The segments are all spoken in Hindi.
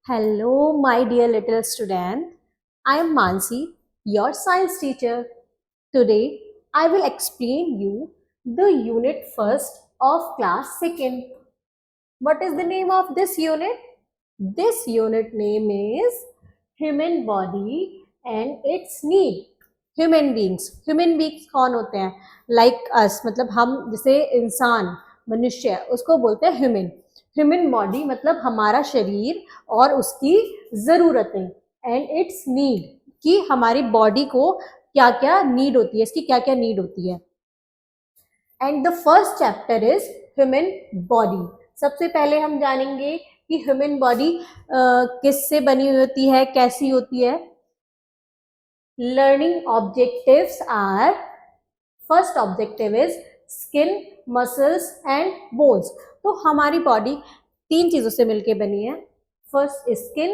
Hello, my dear little student. I am Mansi, your science teacher. Today, I will explain you the unit first of class second. What is the name of this unit? This unit name is human body and its need. Human beings कौन होते हैं? लाइक अस, मतलब हम, जैसे इंसान, मनुष्य, उसको बोलते हैं ह्यूमन बॉडी मतलब हमारा शरीर और उसकी ज़रूरतें, एंड इट्स नीड, कि हमारी बॉडी को क्या क्या नीड होती है, इसकी क्या क्या नीड होती है. And the first chapter is human body. सबसे पहले हम जानेंगे कि ह्यूमन बॉडी किससे बनी हुई होती है, कैसी होती है. Learning objectives are, first objective is skin, muscles and bones. तो हमारी बॉडी 3 चीजों से मिलके बनी है. First skin,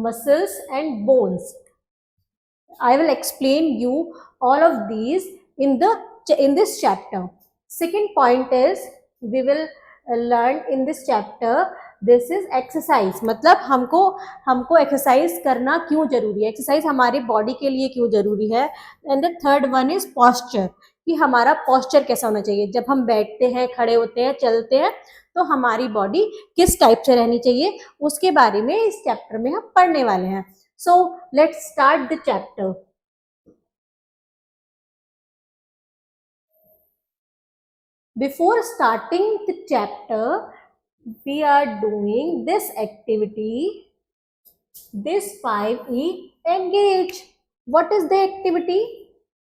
muscles and bones. I will explain you all of these in this chapter. Second point is we will learn in this chapter, this is exercise, मतलब हमको एक्सरसाइज करना क्यों जरूरी है, एक्सरसाइज हमारी बॉडी के लिए क्यों जरूरी है. And the third one is posture, कि हमारा पॉस्चर कैसा होना चाहिए, जब हम बैठते हैं, खड़े होते हैं, चलते हैं, तो हमारी बॉडी किस टाइप से रहनी चाहिए, उसके बारे में इस चैप्टर में हम पढ़ने वाले हैं. So let's start the chapter. Before starting the chapter, we are doing this activity, this 5E engage. What is the activity?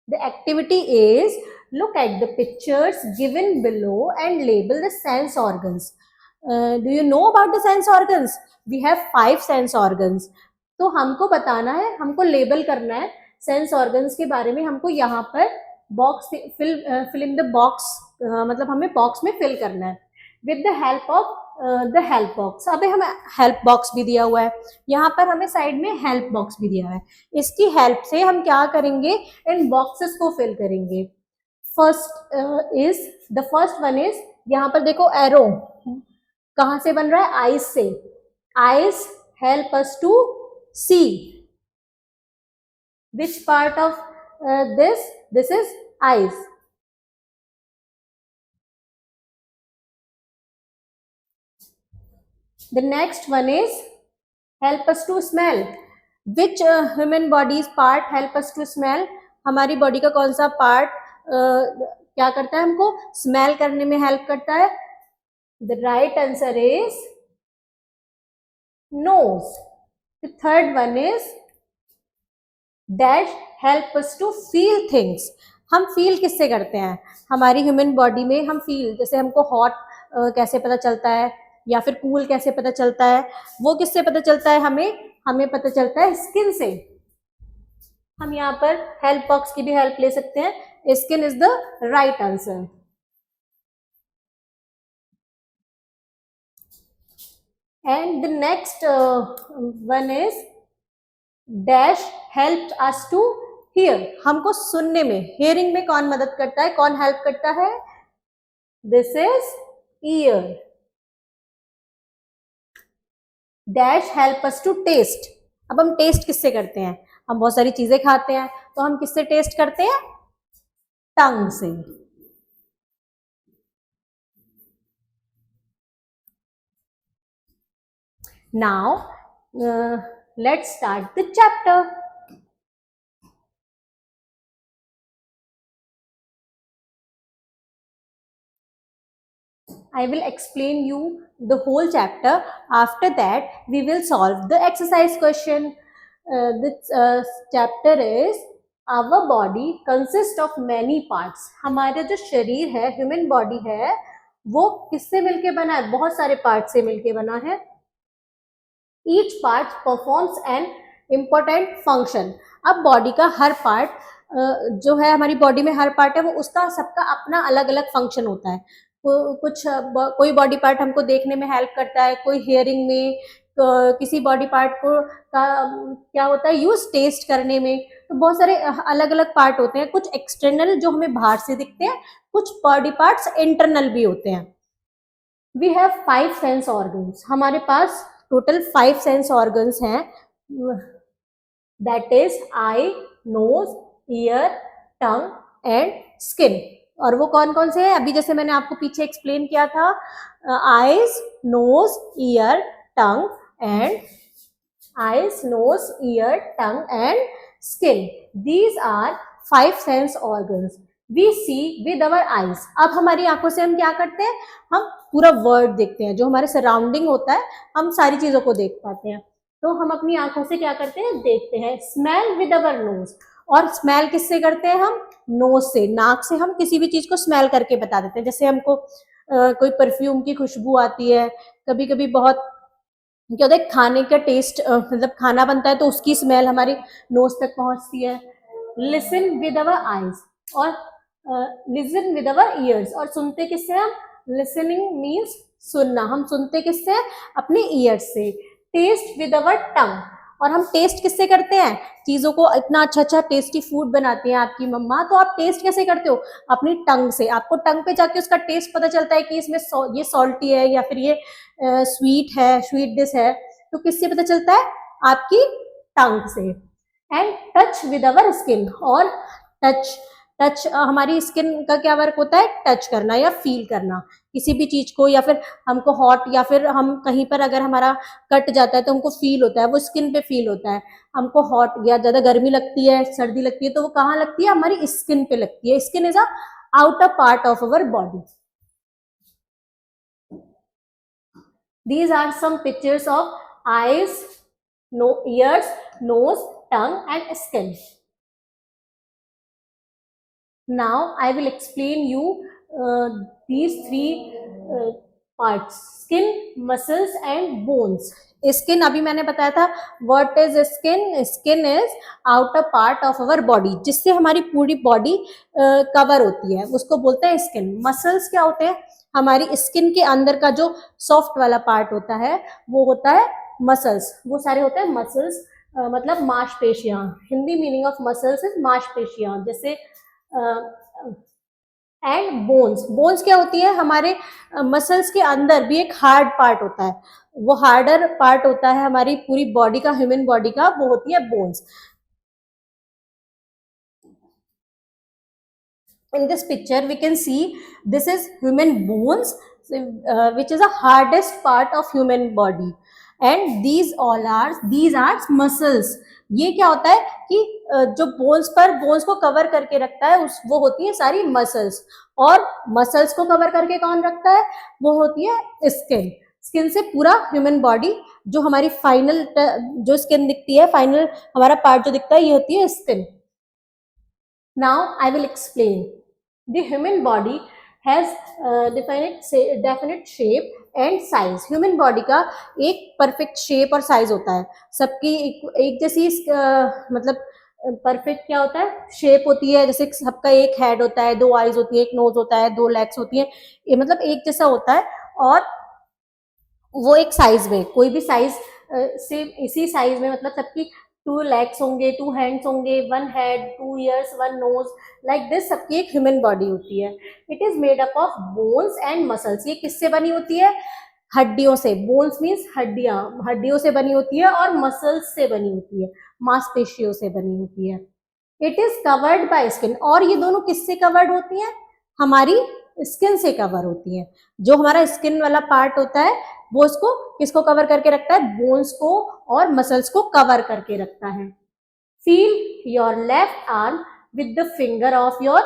The activity is look at the pictures given below and label the sense organs. Do you know about the sense organs? We have 5 sense organs. तो हमको बताना है, हमको लेबल करना है सेंस ऑर्गन्स के बारे में. हमको यहाँ पर box fill in the box, मतलब हमें बॉक्स में फिल करना है with the help of the help box. अभी हमें हेल्प बॉक्स भी दिया हुआ है, यहाँ पर हमें साइड में हेल्प बॉक्स भी दिया हुआ है. इसकी हेल्प से हम क्या करेंगे, इन बॉक्सेस को फिल करेंगे. द फर्स्ट वन इज, यहाँ पर देखो एरो कहाँ से बन रहा है, आईज से. Eyes help us to see. Which part of this is eyes. The next one is help us to smell. Which human body's part help us to smell? हमारी बॉडी का कौन सा पार्ट क्या करता है, हमको स्मेल करने में हेल्प करता है? The right answer is nose. The third one is dash help us to feel things. हम फील किससे करते हैं, हमारी ह्यूमन बॉडी में हम फील, जैसे हमको हॉट कैसे पता चलता है या फिर कूल कैसे पता चलता है, वो किससे पता चलता है, हमें पता चलता है स्किन से. हम यहाँ पर हेल्प बॉक्स की भी हेल्प ले सकते हैं. Skin is the right answer. And the next one is dash help us to hear. हमको सुनने में, हियरिंग में कौन मदद करता है, कौन हेल्प करता है? This is ear. Dash help us to taste. अब हम टेस्ट किससे करते हैं, हम बहुत सारी चीजें खाते हैं, तो हम किससे टेस्ट करते हैं, टंग से. Now let's start the chapter. I will explain you the whole chapter. After that, we will solve the exercise question. This chapter is our body consists of many parts. हमारा जो शरीर है, ह्यूमन बॉडी है, वो किससे मिलके बना है, बहुत सारे पार्ट से मिलके बना है. Each part performs an important function. अब बॉडी का हर पार्ट जो है, हमारी बॉडी में हर पार्ट है, वो उसका सबका अपना अलग अलग फंक्शन होता है. कोई बॉडी पार्ट हमको देखने में हेल्प करता है, कोई हियरिंग में, किसी बॉडी पार्ट को क्या होता है यूज टेस्ट करने में. तो बहुत सारे अलग अलग पार्ट होते हैं, कुछ एक्सटर्नल जो हमें बाहर से दिखते हैं, कुछ बॉडी पार्ट्स इंटरनल भी होते हैं. We have 5 sense organs. हमारे पास टोटल 5 सेंस ऑर्गन्स हैं, that is eye, nose, ear, tongue and skin. और वो कौन कौन से हैं? अभी जैसे मैंने आपको पीछे एक्सप्लेन किया था, eyes, nose, ear, tongue and eyes, nose, ear, tongue and skin. These are 5 sense organs. We see with our eyes. अब हमारी आंखों से हम क्या करते हैं? हम पूरा वर्ल्ड देखते हैं, जो हमारे सराउंडिंग होता है हम सारी चीजों को देख पाते हैं। तो हम अपनी आंखों से क्या करते हैं? देखते हैं। स्मेल विद अवर नोज, और स्मेल किससे करते हैं हम? नोज से, नाक से हम किसी भी चीज को स्मेल करके बता देते हैं। जैसे हमको कोई परफ्यूम की खुशबू आती है, कभी कभी बहुत क्या होता है, खाने का टेस्ट, मतलब खाना बनता है तो उसकी स्मेल हमारी नोज तक पहुंचती है। लिसन विद अवर आईज, और लिसन विद अवर ईयर्स, और सुनते किससे हम? लिसनिंग मीन्स सुनना, हम सुनते किससे? अपने ईयर्स से। टेस्ट विद अवर टंग, और हम टेस्ट किससे करते हैं? चीजों को इतना अच्छा अच्छा टेस्टी फूड बनाती हैं आपकी मम्मा, तो आप टेस्ट कैसे करते हो? अपनी टंग से। आपको टंग पे जाके उसका टेस्ट पता चलता है कि इसमें ये सॉल्टी है या फिर ये स्वीट है, स्वीट डिश है, तो किससे पता चलता है? आपकी टंग से। And touch with our skin, और टच, टच हमारी स्किन का क्या वर्क होता है? टच करना या फील करना किसी भी चीज को, या फिर हमको हॉट, या फिर हम कहीं पर अगर हमारा कट जाता है तो हमको फील होता है, वो स्किन पे फील होता है। हमको हॉट या ज्यादा गर्मी लगती है, सर्दी लगती है, तो वो कहाँ लगती है? हमारी स्किन पे लगती है। Skin is a outer part of our body. These are some pictures of eyes, ears, nose, tongue and skin. Now I will explain you these three parts: skin, muscles and bones. Skin अभी मैंने बताया था, what is skin? Skin is outer part of our body, जिससे हमारी पूरी बॉडी कवर होती है, उसको बोलते हैं स्किन। मसल्स क्या होते हैं? हमारी स्किन के अंदर का जो सॉफ्ट वाला पार्ट होता है वो होता है मसल्स, वो सारे होते हैं मसल्स, मतलब मांसपेशियां। Hindi meaning of muscles is मांसपेशियां। जैसे एंड बोन्स, बोन्स क्या होती है? हमारे मसल्स के अंदर भी एक हार्ड पार्ट होता है, वो हार्डर पार्ट होता है हमारी पूरी बॉडी का, ह्यूमन बॉडी का, वो होती है bones. In this picture we can see this is human bones, which is the hardest part of human body, and these are muscles. ये क्या होता है कि जो बोन्स को कवर करके रखता है उस वो होती है सारी मसल्स, और मसल्स को कवर करके कौन रखता है? वो होती है स्किन। स्किन से पूरा ह्यूमन बॉडी, जो हमारी फाइनल जो स्किन दिखती है, फाइनल हमारा पार्ट जो दिखता है, ये होती है skin. Now I will explain. The human body has definite shape and size. Human body का एक परफेक्ट शेप और साइज होता है, सबकी एक जैसी मतलब परफेक्ट क्या होता है? शेप होती है। जैसे सबका एक हेड होता है, 2 आईज होती है, एक नोज होता है, 2 लेग्स होती है, ये मतलब एक जैसा होता है। और वो एक साइज में, कोई भी साइज से इसी साइज में, मतलब सबकी 2 लेग्स होंगे, 2 हैंड्स होंगे, 1 head, 2 ears, 1 nose, like this सबकी एक ह्यूमन बॉडी होती है। It is made up of bones and muscles. ये किससे बनी होती है? हड्डियों से। बोन्स मीन्स हड्डियां, हड्डियों से बनी होती है, और मसल्स से बनी होती है, मांसपेशियों से बनी होती है। It is covered by skin, और ये दोनों किससे कवर्ड होती हैं? हमारी स्किन से कवर होती है। जो हमारा स्किन वाला पार्ट होता है वो उसको किसको कवर करके रखता है? बोन्स को और मसल्स को कवर करके रखता है। Feel your left arm with the finger of your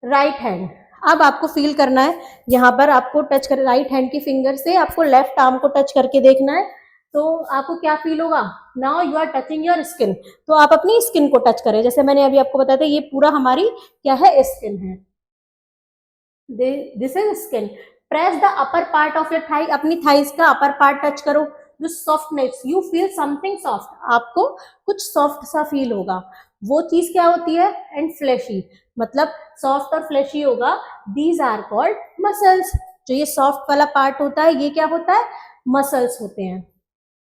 right hand. अब आपको फील करना है, यहाँ पर आपको टच कर, राइट हैंड की फिंगर से आपको लेफ्ट आर्म को टच करके देखना है, तो आपको क्या फील होगा? Now you are touching your skin, तो आप अपनी स्किन को टच करें। जैसे मैंने अभी आपको बताया था, ये पूरा हमारी क्या है? स्किन है। This is skin. Press the upper part of your thigh, अपनी थाइस का अपर पार्ट टच करो। जो softness, you feel something soft, आपको कुछ सॉफ्ट सा फील होगा, वो चीज क्या होती है? एंड फ्लैशी, मतलब सॉफ्ट और फ्लैशी होगा। These are called muscles. जो ये सॉफ्ट वाला पार्ट होता है, ये क्या होता है? मसल्स होते हैं।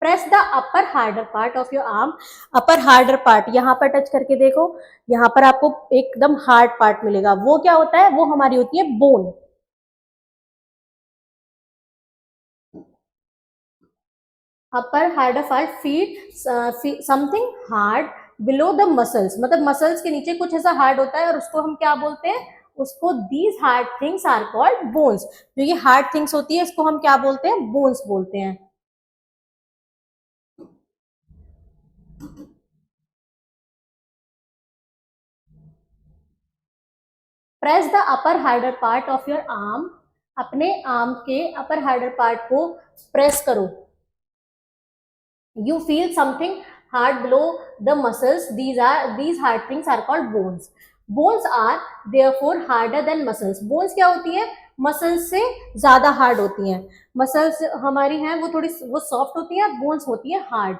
Press the upper harder part of your arm. Upper harder part, यहाँ पर टच करके देखो, यहाँ पर आपको एकदम हार्ड पार्ट मिलेगा, वो क्या होता है? वो हमारी होती है bone. Upper hard part feet something hard below the muscles, मतलब मसल्स के नीचे कुछ ऐसा हार्ड होता है और उसको हम क्या बोलते हैं, उसको these hard things are called bones. जो ये हार्ड थिंग्स होती है इसको हम क्या बोलते हैं, बोन्स बोलते हैं। Press the upper harder part of your arm, अपने आर्म के अपर हार्डर पार्ट को प्रेस करो। You feel something hard below the muscles. These hard things are called bones. Bones are therefore harder than muscles. Bones क्या होती है, मसल्स से ज्यादा हार्ड होती हैं। मसल्स हमारी हैं वो थोड़ी वो सॉफ्ट होती है, बोन्स होती है hard.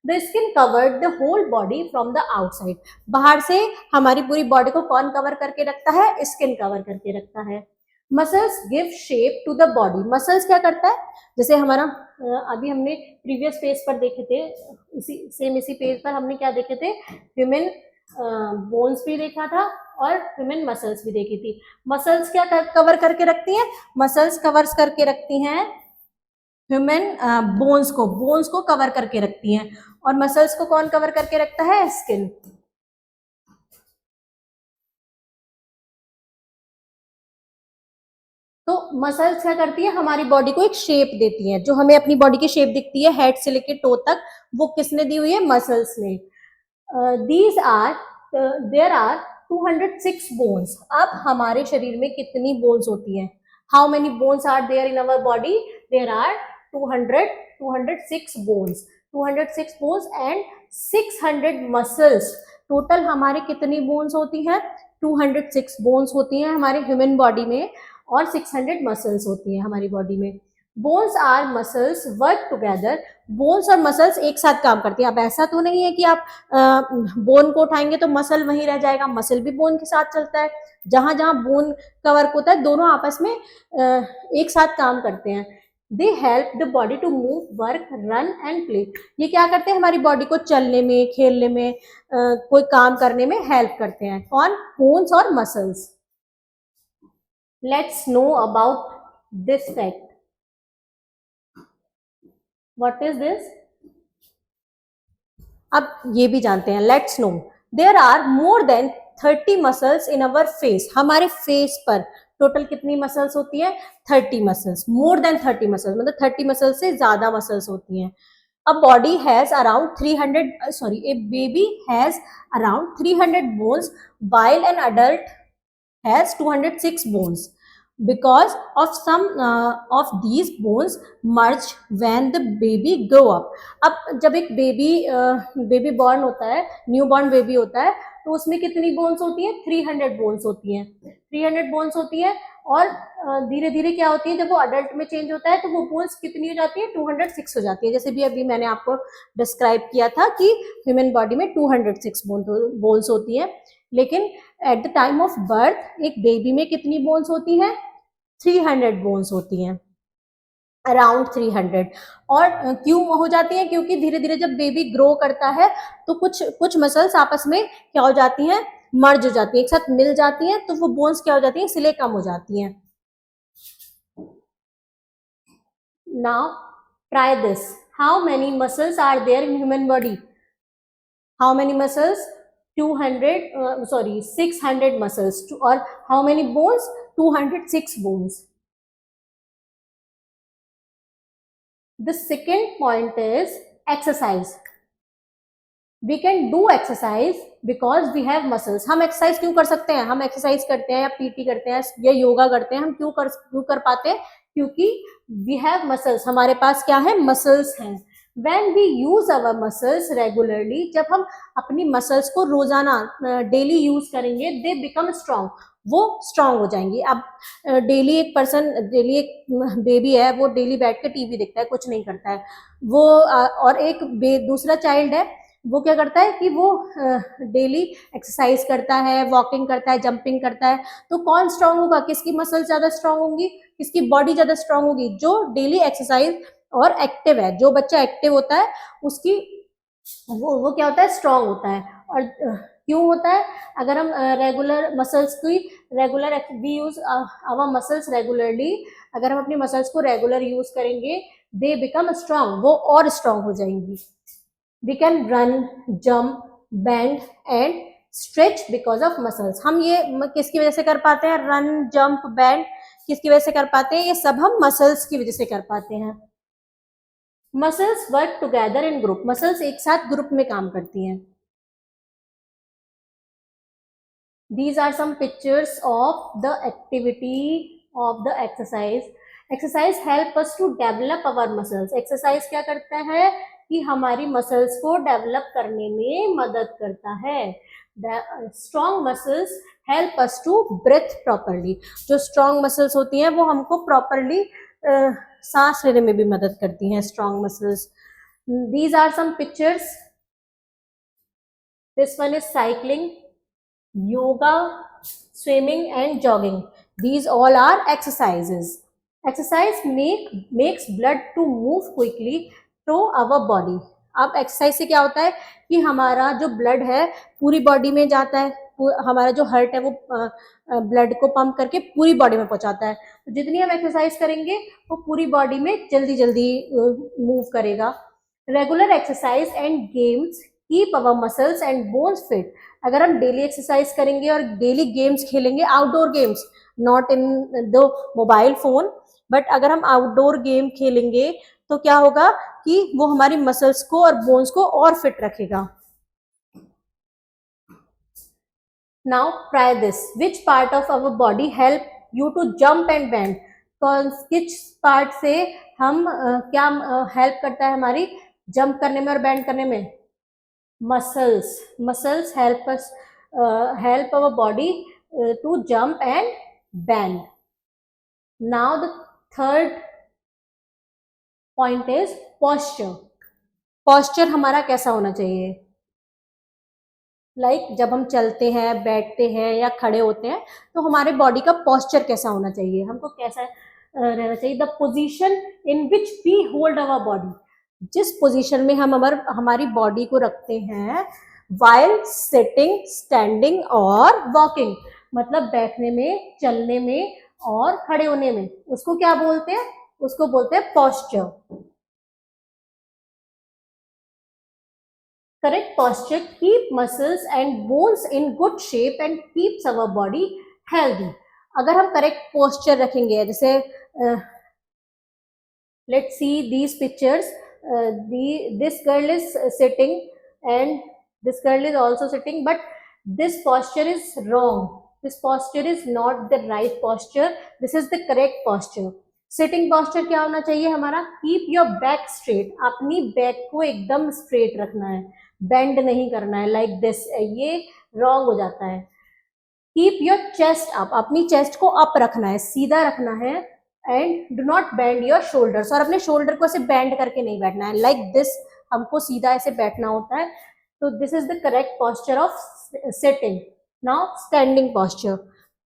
The skin covered the whole body from the outside, बाहर से हमारी पूरी बॉडी को कौन कवर करके रखता है, स्किन कवर करके रखता है। Muscles give shape to the body, muscles क्या करता है, जैसे हमारा अभी हमने प्रीवियस पेज पर देखे थे, इसी पेज पर हमने क्या देखे थे, ह्यूमन बोन्स भी देखा था और ह्यूमन मसल्स भी देखी थी। मसल्स क्या कवर करके रखती हैं, मसल्स कवर्स करके रखती हैं ह्यूमन बोन्स को कवर करके रखती हैं, और मसल्स को कौन कवर करके रखता है, स्किन। तो मसल्स क्या करती है, हमारी बॉडी को एक शेप देती हैं, जो हमें अपनी बॉडी की शेप दिखती है हेड से लेकर टो तक, वो किसने दी हुई है, मसल्स ने। These are there are 206 bones. अब हमारे शरीर में कितनी बोन्स होती हैं, how many bones are there in our body, there are 206 bones, 206 bones and 600 muscles. Total हमारे कितनी बोन्स होती हैं, 206 बोन्स होती हैं हमारे ह्यूमन बॉडी में, और 600 मसल्स होती हैं हमारी बॉडी में। Bones our muscles work together, bones और मसल्स एक साथ काम करती हैं। अब ऐसा तो नहीं है कि आप बोन को उठाएंगे तो मसल वहीं रह जाएगा, मसल भी बोन के साथ चलता है। जहां जहां बोन का वर्क होता है दोनों आपस में एक साथ काम करते हैं। They help the body to move, work, run and play. ये क्या करते हैं, हमारी बॉडी को चलने में, खेलने में, कोई काम करने में हेल्प करते हैं। कौन, बोन्स और muscles. Let's know about this fact. What is this? अब ये भी जानते हैं, let's know. There are more than 30 muscles in our face, हमारे फेस पर टोटल कितनी मसल्स होती है, 30 मसल्स, मोर देन 30 मसल्स, मतलब 30 मसल्स से ज्यादा मसल्स होती हैं। A body has around 300 a baby has around 300 bones while an adult has 206 bones. Because of some of these bones merge when the baby grow up. अब जब एक बेबी बॉर्न होता है, न्यू बॉर्न बेबी होता है, तो उसमें कितनी बोन्स होती हैं, 300 बोन्स होती हैं, 300 बोन्स होती हैं। और धीरे धीरे क्या होती है, जब वो अडल्ट में चेंज होता है तो वो बोन्स कितनी हो जाती है, 206 हो जाती है। जैसे भी अभी मैंने आपको डिस्क्राइब किया था कि ह्यूमन बॉडी में 206 बोन्स होती है, लेकिन at the time of birth एक बेबी में कितनी बोन्स होती हैं, 300 बोन्स होती हैं, अराउंड 300। और क्यों हो जाती हैं, क्योंकि धीरे धीरे जब बेबी ग्रो करता है तो कुछ मसल्स आपस में क्या हो जाती हैं, मर्ज हो जाती है, एक साथ मिल जाती हैं, तो वो बोन्स क्या हो जाती हैं, सिले कम हो जाती हैं। Now try this, how many muscles are there in human body, how many muscles, 600 muscles, or how many bones, 206 bones. The second point is exercise. We can do exercise because we have muscles. हम एक्सरसाइज क्यों कर सकते हैं, हम एक्सरसाइज करते हैं या पीटी करते हैं या योगा करते हैं, हम क्यों कर पाते हैं, क्योंकि we have muscles, हमारे पास क्या है, मसल्स हैं। When we use our muscles regularly, जब हम अपनी मसल्स को रोजाना डेली यूज करेंगे, they become strong, वो स्ट्रांग हो जाएंगी। अब डेली एक बेबी है, वो डेली बैठ के टीवी देखता है, कुछ नहीं करता है वो, और एक दूसरा चाइल्ड है, वो क्या करता है कि वो डेली एक्सरसाइज करता है, वॉकिंग करता है, जंपिंग करता है। तो कौन स्ट्रांग होगा, किसकी मसल ज्यादा स्ट्रांग होंगी, किसकी बॉडी ज्यादा स्ट्रांग होगी, जो डेली एक्सरसाइज और एक्टिव है। जो बच्चा एक्टिव होता है उसकी वो क्या होता है, स्ट्रांग होता है। और क्यों होता है, अगर हम रेगुलर मसल्स की we use our muscles regularly, अगर हम अपनी मसल्स को रेगुलर यूज करेंगे दे बिकम स्ट्रांग, वो और स्ट्रांग हो जाएंगी. We can run, jump, bend and stretch because of muscles. हम ये किसकी वजह से कर पाते हैं? रन, जंप, बैंड किसकी वजह से कर पाते हैं? ये सब हम मसल्स की वजह से कर पाते हैं. Muscles work together in group. Muscles एक साथ ग्रुप में काम करती हैं. These are some pictures of the activity of the exercise. Exercise help us to develop our muscles. Exercise क्या करता है कि हमारी muscles को develop करने में मदद करता है. The strong muscles help us to breathe properly. जो strong muscles होती हैं वो हमको properly सांस लेने में भी मदद करती हैं. Strong muscles. These are some pictures. This one is cycling, yoga, swimming and jogging. These all are exercises. Exercise makes blood to move quickly through our body. अब एक्सरसाइज से क्या होता है कि हमारा जो ब्लड है पूरी बॉडी में जाता है. हमारा जो हार्ट है वो ब्लड को पंप करके पूरी बॉडी में पहुंचाता है. तो जितनी हम एक्सरसाइज करेंगे वो पूरी बॉडी में जल्दी जल्दी मूव करेगा. Regular exercise and games keep our muscles and bones fit. अगर हम डेली एक्सरसाइज करेंगे और डेली गेम्स खेलेंगे, outdoor games, not in the mobile phone, but अगर हम आउटडोर गेम खेलेंगे तो क्या होगा कि वो हमारी मसल्स को और बोन्स को और फिट रखेगा. Now try this. Which part of our body help you to jump and bend. किस पार्ट से हम क्या हेल्प करता है हमारी जंप करने में और बेंड करने में? Muscles help us help our body to jump and bend. Now the third point is posture. Posture हमारा कैसा होना चाहिए? Like जब हम चलते हैं, बैठते हैं या खड़े होते हैं तो हमारे बॉडी का posture कैसा होना चाहिए? हमको कैसा रहना चाहिए? The position in which we hold our body. जिस पोजीशन में हम हमारी बॉडी को रखते हैं while sitting, standing और walking, मतलब बैठने में, चलने में और खड़े होने में, उसको क्या बोलते हैं? उसको बोलते हैं posture. Correct posture keep muscles and bones in good shape and keeps our body healthy. अगर हम करेक्ट पोस्चर रखेंगे, जैसे let's see these pictures. This girl is sitting and this girl is also sitting, but this posture is wrong. This posture is not the right posture. This is the correct posture. Sitting posture क्या होना चाहिए हमारा? Keep your back straight. अपनी बैक को एकदम straight रखना है, bend नहीं करना है like this. ये wrong हो जाता है. Keep your chest up. अपनी chest को up रखना है, सीधा रखना है. And do not bend your shoulders. और अपने शोल्डर को ऐसे बेंड करके नहीं बैठना है लाइक दिस. हमको सीधा ऐसे बैठना होता है. तो this is the correct posture of sitting. Now standing posture.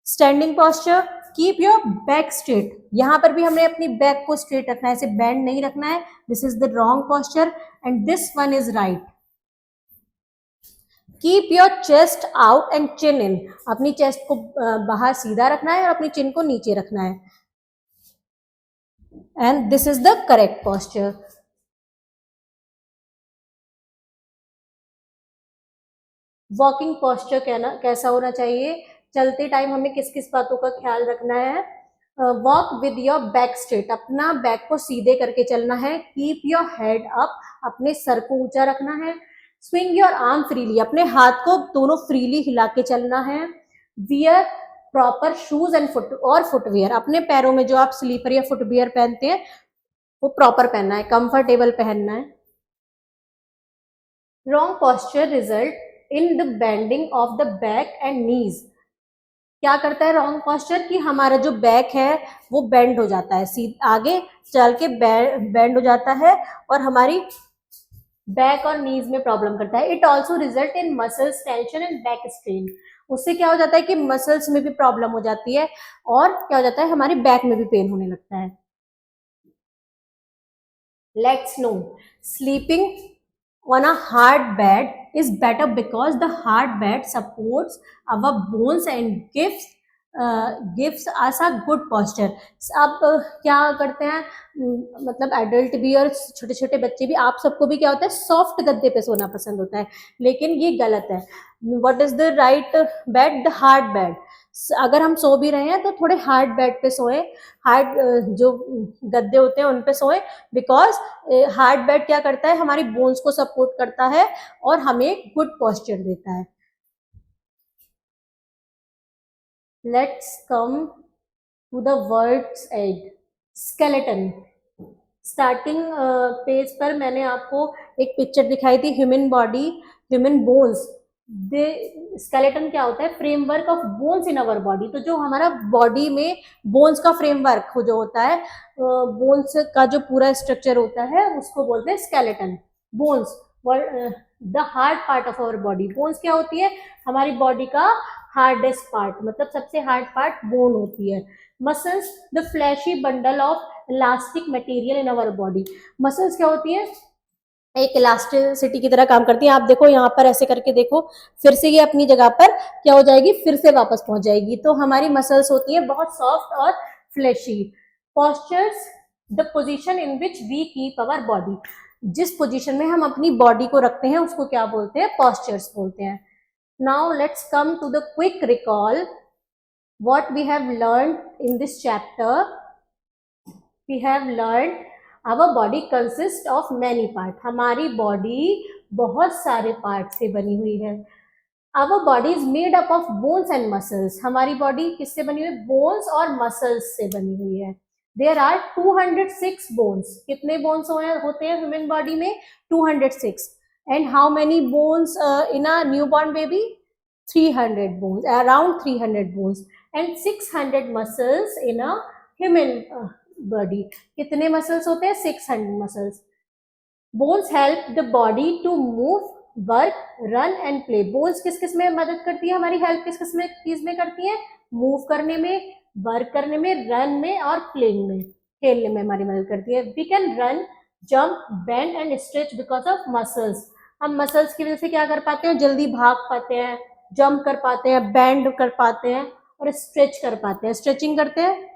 Standing posture keep your back straight. यहाँ पर भी हमने अपनी बैक को स्ट्रेट रखना है, ऐसे बेंड नहीं रखना है. This is the wrong posture and this one is right. Keep your chest out and chin in. अपनी चेस्ट को बाहर सीधा रखना है और अपनी चिन को नीचे रखना है. And this is the correct posture. Walking posture कैसा होना चाहिए? चलते टाइम हमें किस किस बातों का ख्याल रखना है? Walk with your back straight. अपना बैक को सीधे करके चलना है. Keep your head up. अपने सर को ऊंचा रखना है. Swing your arm freely. अपने हाथ को दोनों फ्रीली हिला के चलना है. Wear proper shoes and footwear. अपने पैरों में जो आप स्लीपर या फुटवेयर पहनते हैं वो प्रॉपर पहनना है, कंफर्टेबल पहनना है. Wrong posture result in the bending of the back and knees. क्या करता है रॉन्ग पोस्चर कि हमारा जो बैक है वो बेंड हो जाता है, आगे चल के बेंड हो जाता है और हमारी बैक और नीज में प्रॉब्लम करता है. It also result in muscles tension and back strain. उससे क्या हो जाता है कि मसल्स में भी प्रॉब्लम हो जाती है और क्या हो जाता है हमारी बैक में भी पेन होने लगता है. Let's no. Sleeping on a hard bed is better because the hard bed supports our bones and gives gives us a good posture. अब क्या करते हैं, मतलब एडल्ट भी और छोटे छोटे बच्चे भी, आप सबको भी क्या होता है, सॉफ्ट गद्दे पे सोना पसंद होता है, लेकिन ये गलत है। What is the right bed? The hard bed. अगर हम सो भी रहे हैं तो थोड़े हार्ड बेड पे सोए, हार्ड जो गद्दे होते हैं उन पे सोए, बिकॉज हार्ड बेड क्या करता है, हमारी बोन्स को सपोर्ट करता है और हमें गुड पॉस्चर देता है। Let's come to the words add. Skeleton. Starting page पर मैंने आपको एक पिक्चर दिखाई थी, human body, human bones. The skeleton क्या होता है? Framework of bones in our body. तो जो हमारा बॉडी में बोन्स का फ्रेमवर्क जो होता है, बोन्स का जो पूरा स्ट्रक्चर होता है उसको बोलते हैं skeleton. Bones, the hard part of our body. Bones क्या होती है? हमारी बॉडी का हार्डेस्ट पार्ट, मतलब सबसे हार्ड पार्ट बोन होती है। Muscles, the fleshy bundle of elastic material in our body. Muscles क्या होती है? एक इलास्टिसिटी की तरह काम करती है। आप देखो यहाँ पर ऐसे करके देखो, फिर से ये अपनी जगह पर क्या हो जाएगी, फिर से वापस पहुंच जाएगी। तो हमारी मसल्स होती है बहुत सॉफ्ट और fleshy. Postures, the position in which we keep our body. जिस पोजीशन में हम अपनी बॉडी को रखते हैं उसको क्या बोलते हैं? पॉस्चर्स बोलते हैं। Now let's come to the quick recall what we have learned in this chapter. We have learned our body consists of many parts. हमारी बॉडी बहुत सारे पार्ट से बनी हुई है। Our body is made up of bones and muscles. हमारी बॉडी किससे बनी हुई है? बोन्स और मसल्स से बनी हुई है। There are 206 bones. कितने बोन्स होते हैं ह्यूमन बॉडी में? 206. And how many bones in a newborn baby? 300 bones, around 300 bones. And 600 muscles in a human body. कितने मसल्स होते हैं? 600 muscles. Bones help the body to move, work, run and play. Bones किस किस में मदद करती है? हमारी हेल्प किस किस में चीज में करती है? मूव करने में, वर्क करने में, रन में और प्लेइंग में, खेलने में हमारी मदद करती है। We can run, jump, bend and stretch because of muscles. हम मसल्स की वजह से क्या कर पाते हैं? जल्दी भाग पाते हैं, जंप कर पाते हैं, बैंड कर पाते हैं और स्ट्रेच कर पाते हैं, स्ट्रेचिंग करते हैं।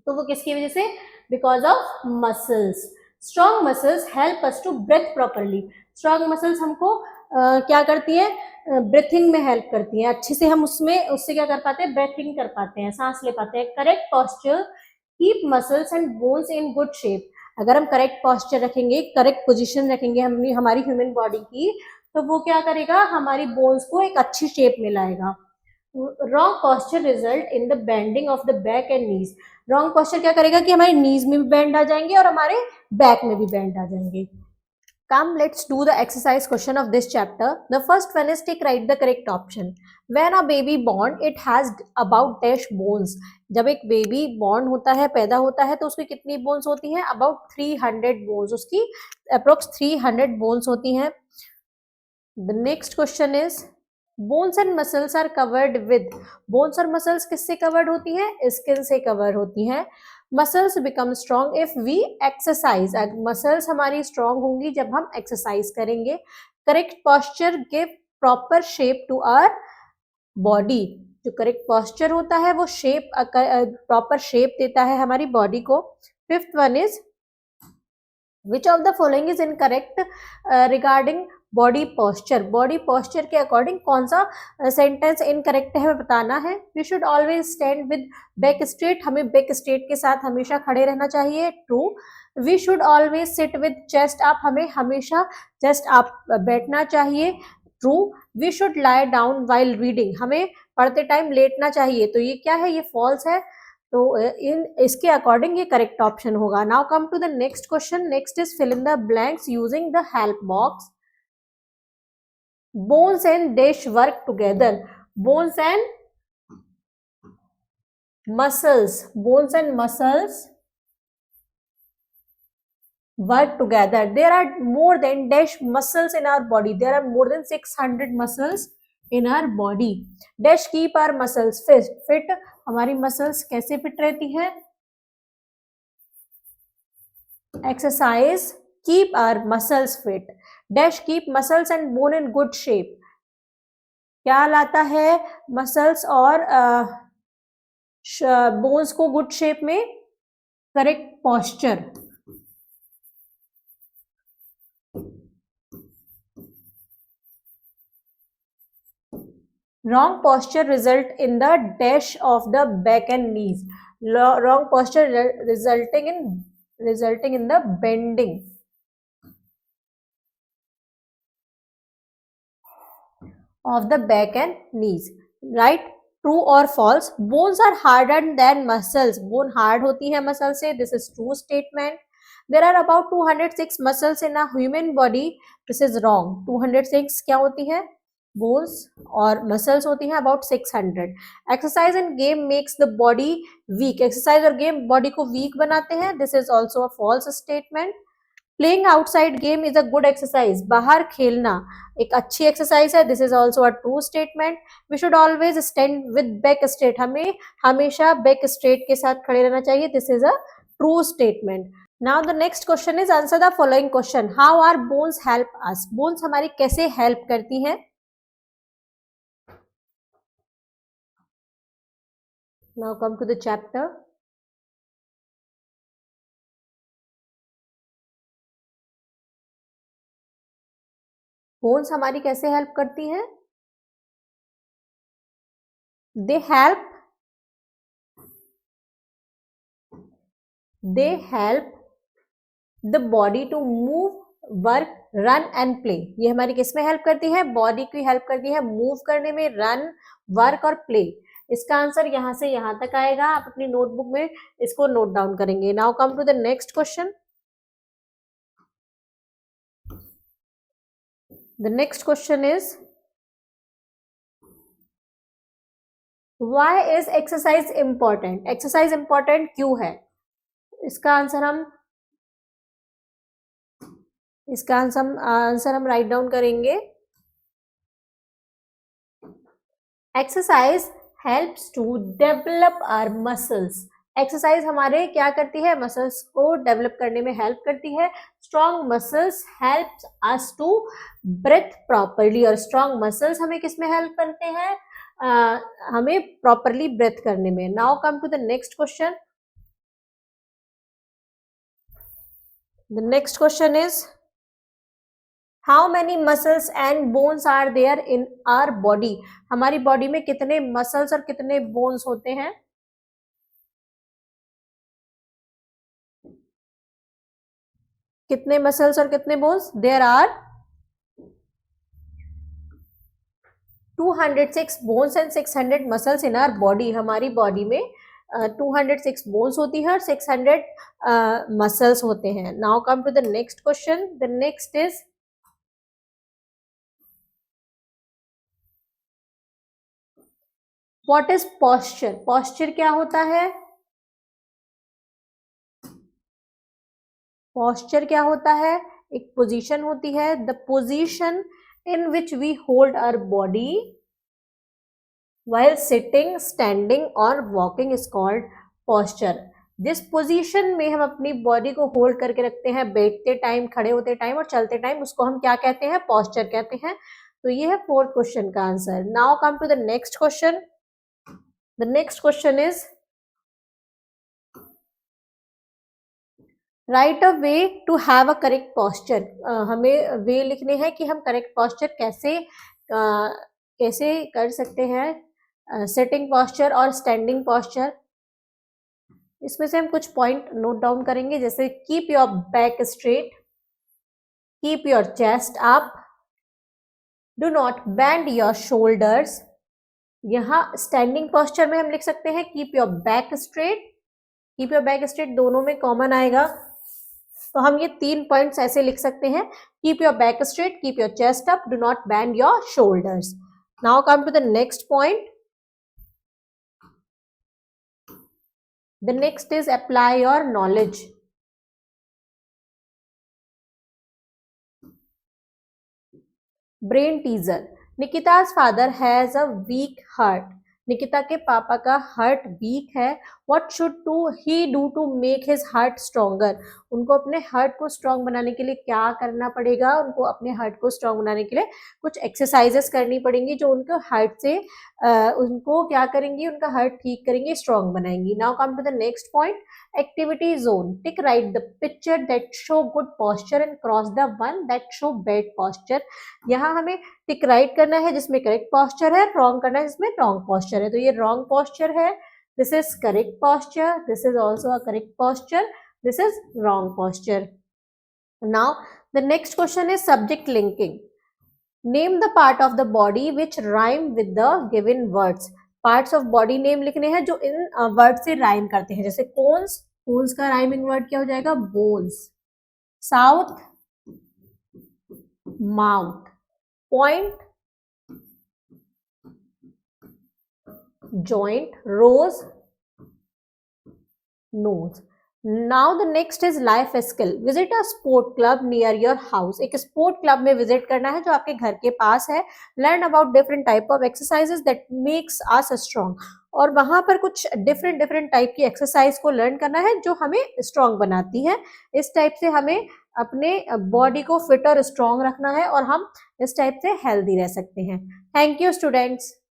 तो वो किसकी वजह से? Because of muscles. Strong muscles help us to breathe properly. Strong muscles हमको क्या करती है? ब्रीथिंग में हेल्प करती है। अच्छे से हम उससे क्या कर पाते हैं? ब्रीथिंग कर पाते हैं, सांस ले पाते हैं। Correct posture keep muscles and bones in good shape. अगर हम करेक्ट पॉस्चर रखेंगे, करेक्ट पोजिशन रखेंगे हमारी ह्यूमन बॉडी की, तो वो क्या करेगा? हमारी बोन्स को एक अच्छी शेप में लाएगा। Wrong posture result in the bending of the back and knees. Wrong posture क्या करेगा कि हमारे नीज में भी बेंड आ जाएंगे और हमारे बैक में भी बेंड आ जाएंगे। Come, let's do the exercise question of this chapter. The first one is take write the correct option. When a baby born, it has about dash bones. जब एक बेबी बॉर्न होता है, पैदा होता है, तो उसकी कितनी बोन्स होती हैं? About 300 bones. उसकी अप्रोक्स 300 बोन्स होती हैं। The next question is bones and muscles are covered with. bones और muscles किससे covered होती हैं? skin से cover होती हैं। muscles become strong if we exercise. muscles हमारी strong होंगी जब हम exercise करेंगे। correct posture give proper shape to our body. जो correct posture होता है वो shape proper shape देता है हमारी body को। fifth one is which of the following is incorrect regarding body posture. Body posture के अकॉर्डिंग कौन सा सेंटेंस इनकरेक्ट है हमें बताना है। We should always stand with back straight. हमें बैक स्ट्रेट के साथ हमेशा खड़े रहना चाहिए। True. We should always sit with chest up. हमें हमेशा चेस्ट अप बैठना चाहिए। True. We should lie down while reading. हमें पढ़ते टाइम लेटना चाहिए। तो ये क्या है? ये फॉल्स है। तो इसके अकॉर्डिंग ये करेक्ट ऑप्शन होगा। Now come to the next question. Next is fill in the blanks using the help box. bones and dash work together. bones and muscles work together. There are more than dash muscles in our body. There are more than 600 muscles in our body. dash keep our muscles fit. हमारी muscles कैसे fit रहती है? exercise keep our muscles fit. dash keep muscles and bone in good shape. क्या लाता है? मसल्स और बोन्स को गुड शेप में, correct posture. Wrong posture result in the dash of the back and knees. Wrong posture resulting in the bending of the back and knees. Right? True or false? Bones are harder than muscles. Bone hard होती है muscle से. This is true statement. There are about 206 muscles in a human body. This is wrong. 206 क्या होती है? Bones और muscles होती हैं about 600. Exercise and game makes the body weak. Exercise और game body को weak बनाते हैं. This is also a false statement. Playing outside game is a good exercise. बाहर खेलना एक अच्छी एक्सरसाइज है. This is also a true statement. We should always stand with back straight. हमें हमेशा back straight के साथ खड़े रहना चाहिए. This is a true statement. Now the next question is answer the following question. How are bones help us? Bones हमारी कैसे help करती हैं? Now come to the chapter. Bones हमारी कैसे हेल्प करती हैं? They help the body to move, work, run and play. ये हमारी किस में हेल्प करती है? बॉडी की हेल्प करती है मूव करने में, रन, वर्क और प्ले. इसका आंसर यहां से यहां तक आएगा. आप अपनी नोटबुक में इसको नोट डाउन करेंगे. Now come to the next question. The next question is, why is exercise important? Exercise important क्यों है? इसका आंसर हम राइट डाउन करेंगे. Exercise helps to develop our muscles. Exercise हमारे क्या करती है? मसल्स को डेवलप करने में हेल्प करती है. Strong muscles helps us to breathe properly. और स्ट्रॉन्ग मसल्स हमें किस में हेल्प करते हैं? हमें प्रॉपरली ब्रेथ करने में. Now come to the next question. The next question is, how many muscles and bones are there in our body? हमारी बॉडी में कितने मसल्स और कितने बोन्स होते हैं? कितने मसल्स और कितने bones? There are 206 bones and 600 muscles in our body. हमारी बॉडी में 206 बोन्स होती है और 600 मसल्स होते हैं. Now come to the next question. The next is, what is posture? Posture क्या होता है? पॉस्चर क्या होता है? एक पोजीशन होती है. The position in which we hold our body while sitting, standing और walking is called posture. जिस पोजीशन में हम अपनी बॉडी को होल्ड करके रखते हैं बैठते टाइम, खड़े होते टाइम और चलते टाइम, उसको हम क्या कहते हैं? पॉस्चर कहते हैं. तो ये है फोर्थ क्वेश्चन का answer. Now come to the next question. The next question is, write a way to have a correct posture. हमें वे लिखने हैं कि हम करेक्ट पॉस्चर कैसे कर सकते हैं. सिटिंग पॉस्चर और स्टैंडिंग पॉस्चर. इसमें से हम कुछ पॉइंट नोट डाउन करेंगे. जैसे keep your back straight, keep your chest up, do not bend your shoulders. यहाँ स्टैंडिंग पॉस्चर में हम लिख सकते हैं keep your back straight. Keep your back straight दोनों में कॉमन आएगा. तो हम ये 3 पॉइंट्स ऐसे लिख सकते हैं. Keep your back straight, keep your chest up, do not bend your shoulders. Now come to the next point. The next is apply your knowledge. Brain teaser. Nikita's father has a weak heart. Nikita के पापा का हार्ट वीक है. What should he do to make his heart stronger? उनको अपने हार्ट को स्ट्रांग बनाने के लिए क्या करना पड़ेगा, उनको अपने हार्ट को स्ट्रांग बनाने के लिए कुछ एक्सरसाइजेस करनी पड़ेंगी जो उनको हार्ट से उनको क्या करेंगी, उनका हार्ट ठीक करेंगे, स्ट्रांग बनाएंगी। Now come to the next point, activity zone. Tick right the picture that show good posture and cross the one that show bad posture। यहाँ हमें टिक राइट करना है जिसमें करेक्ट posture है, रॉन्ग करना है जिसमें रॉन्ग posture है। तो ये रॉन्ग posture है, this is correct posture, this is also a correct posture, this is wrong posture। Now the next question is subject linking। Name the part of the body which rhyme with the given words। Parts of body name लिखने हैं जो इन वर्ड से राइम करते हैं, जैसे कोन्स, कोन्स का राइमिंग वर्ड क्या हो जाएगा, bones. South, mouth. Point, joint. Rose, nose. Now the next is life skill. Visit a sport club near your house. एक स्पोर्ट क्लब में विजिट करना है जो आपके घर के पास है। Learn about different type of exercises that makes us strong. और वहां पर कुछ डिफरेंट डिफरेंट टाइप की एक्सरसाइज को लर्न करना है जो हमें स्ट्रॉन्ग बनाती है। इस टाइप से हमें अपने बॉडी को फिट और स्ट्रॉन्ग रखना है और हम इस टाइप से हेल्दी रह सकते हैं। Thank you students.